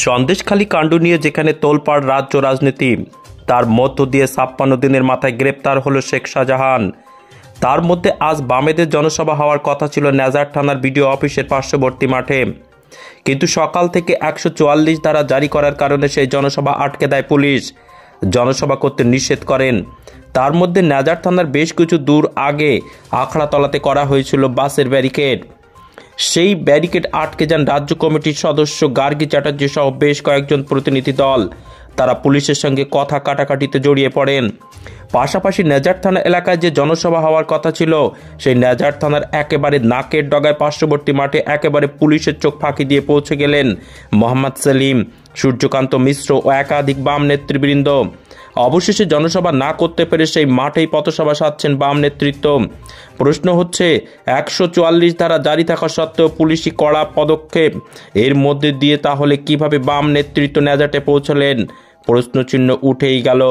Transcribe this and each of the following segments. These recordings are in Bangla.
সন্দেশখালী কাণ্ড নিয়ে যেখানে তোলপাড় রাজ্য রাজনীতি, তার মধ্য দিয়ে ৫৬ দিনের মাথায় গ্রেপ্তার হলো শেখ শাহজাহান। তার মধ্যে আজ বামেদের জনসভা হওয়ার কথা ছিল নেজার থানার বিডিও অফিসের পার্শ্ববর্তী মাঠে, কিন্তু সকাল থেকে ১৪৪ ধারা জারি করার কারণে সেই জনসভা আটকে দেয় পুলিশ। জনসভা করতে নিষেধ করেন। তার মধ্যে নেজার থানার বেশ কিছু দূর আগে আখড়াতলাতে করা হয়েছিল বাসের ব্যারিকেড। সেই ব্যারিকেড আটকে যান রাজ্য কমিটির সদস্য গার্গী চ্যাটার্জি সহ বেশ কয়েকজন প্রতিনিধি দল। তারা পুলিশের সঙ্গে কথা কাটাকাটিতে জড়িয়ে পড়েন। পাশাপাশি নেজার থানা এলাকায় যে জনসভা হওয়ার কথা ছিল, সেই নেজার থানার একেবারে নাকের ডগায় পার্শ্ববর্তী মাঠে একেবারে পুলিশের চোখ ফাঁকি দিয়ে পৌঁছে গেলেন মোহাম্মদ সেলিম, সূর্যকান্ত মিশ্র ও একাধিক বাম নেতৃবৃন্দ। অবশেষে জনসভা না করতে পেরে সেই মাঠেই পথসভা সাধছেন বাম নেতৃত্ব। প্রশ্ন হচ্ছে, ১৪৪ ধারা জারি থাকা সত্ত্বেও পুলিশি কড়া পদক্ষেপ, এর মধ্যে দিয়ে তাহলে কিভাবে বাম নেতৃত্ব নেজাটে পৌঁছলেন? প্রশ্নচিহ্ন উঠেই গেল।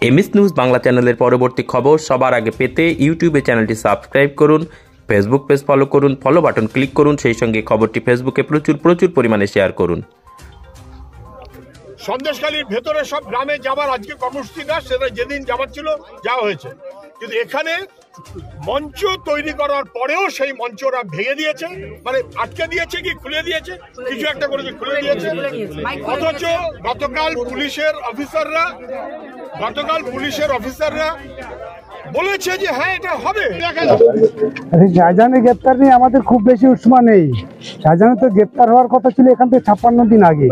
এমএস নিউজ বাংলা চ্যানেলের পরবর্তী খবর সবার আগে পেতে ইউটিউবে চ্যানেলটি সাবস্ক্রাইব করুন, ফেসবুক পেজ ফলো করুন, ফলো বাটন ক্লিক করুন, সেই সঙ্গে খবরটি ফেসবুকে প্রচুর পরিমাণে শেয়ার করুন। সন্দেশখালীর ভেতরে সব গ্রামে যাবার আজকে কর্মসূচি না, সেটা যেদিন যাবার ছিল যাওয়া হয়েছে, কিন্তু এখানে মঞ্চ তৈরি করার পরেও সেই মঞ্চরা ভেঙে দিয়েছে, মানে আটকে দিয়েছে কি খুলে দিয়েছে, কিছু একটা করে খুলে দিয়েছে। অথচ গতকাল পুলিশের অফিসাররা বলেছে যে হ্যাঁ এটা হবে। শাহজাহানের গ্রেপ্তার নিয়ে আমাদের খুব বেশি উষ্মা নেই। শাহজাহানের তো গ্রেপ্তার হওয়ার কথা ছিল এখান থেকে ৫৬ দিন আগে।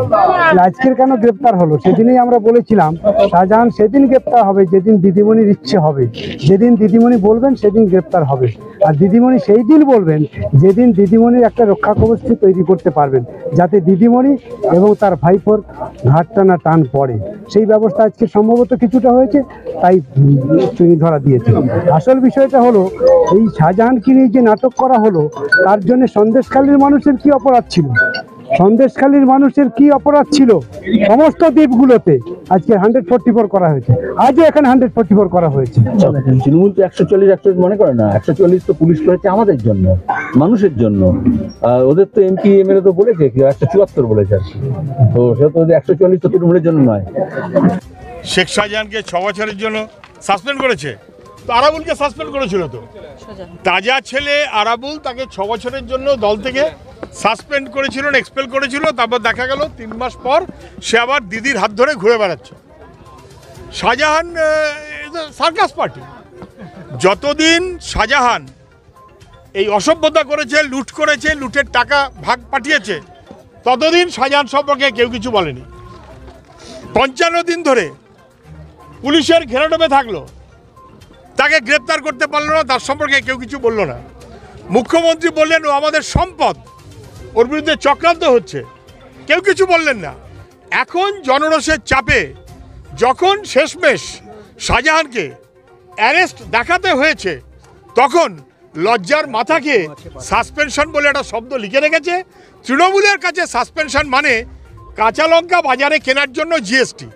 আজকের কেন গ্রেপ্তার হলো? সেদিনই আমরা বলেছিলাম শাহজাহান সেদিন গ্রেপ্তার হবে যেদিন দিদিমণির ইচ্ছে হবে, যেদিন দিদিমণি বলবেন সেদিন গ্রেপ্তার হবে। আর দিদিমণি সেই দিন বলবেন যেদিন দিদিমণির একটা রক্ষা কবচ তৈরি করতে পারবেন, যাতে দিদিমণি এবং তার ভাইপোর ঘাট টানা টান পড়ে। সেই ব্যবস্থা আজকে সম্ভবত কিছুটা হয়েছে, তাই তিনি ধরা দিয়েছে। আসল বিষয়টা হলো এই শাহজাহানকে নিয়ে যে নাটক করা হলো, তার জন্য সন্দেশখালীর মানুষের কি অপরাধ ছিল? সন্দেশখালীর মানুষের কি অপরাধ ছিল? সমস্ত দ্বীপগুলোতে আজকে 144 করা হয়েছে, আজও এখানে 144 করা হয়েছে। তৃণমূল তো ১৪০ মনে করে না, ১৪০ তো পুলিশ করেছে আমাদের জন্য, মানুষের জন্য। ওদের তো এমপি এমএলএ তো বলেছে ১৭৪ বলেছে, তো সে তো ১৪০ তো তৃণমূলের জন্য নয়। শেখ শাহজাহানকে ৬ বছরের জন্য সাসপেন্ড করেছে, তো আরাবুলকে সাসপেন্ড করেছিল। তো তাজা ছেলে আরাবুল, তাকে ৬ বছরের জন্য দল থেকে সাসপেন্ড করেছিল, এক্সপেল করেছিল। তারপর দেখা গেল ৩ মাস পর সে আবার দিদির হাত ধরে ঘুরে বেড়াচ্ছে। Shahjahan circus party. যতদিন শাহজাহান এই অসভ্যতা করেছে, লুট করেছে, লুটের টাকা ভাগ পাঠিয়েছে, ততদিন শাহজাহান সম্পর্কে কেউ কিছু বলেনি। ৫৫ দিন ধরে পুলিশের ঘেরাটোপে থাকলো, তাকে গ্রেপ্তার করতে পারলো না, তার সম্পর্কে কেউ কিছু বলল না। মুখ্যমন্ত্রী বললেন ও আমাদের সম্পদ, ওর বিরুদ্ধে চক্রান্ত হচ্ছে, কেউ কিছু বললেন না। এখন জনরোষের চাপে যখন শেষমেশ শাহজাহানকে অ্যারেস্ট দেখাতে হয়েছে, তখন লজ্জার মাথা খেয়ে সাসপেনশন বলে একটা শব্দ লিখে রেখেছে। তৃণমূলের কাছে সাসপেনশন মানে কাঁচা লঙ্কা বাজারে কেনার জন্য জিএসটি।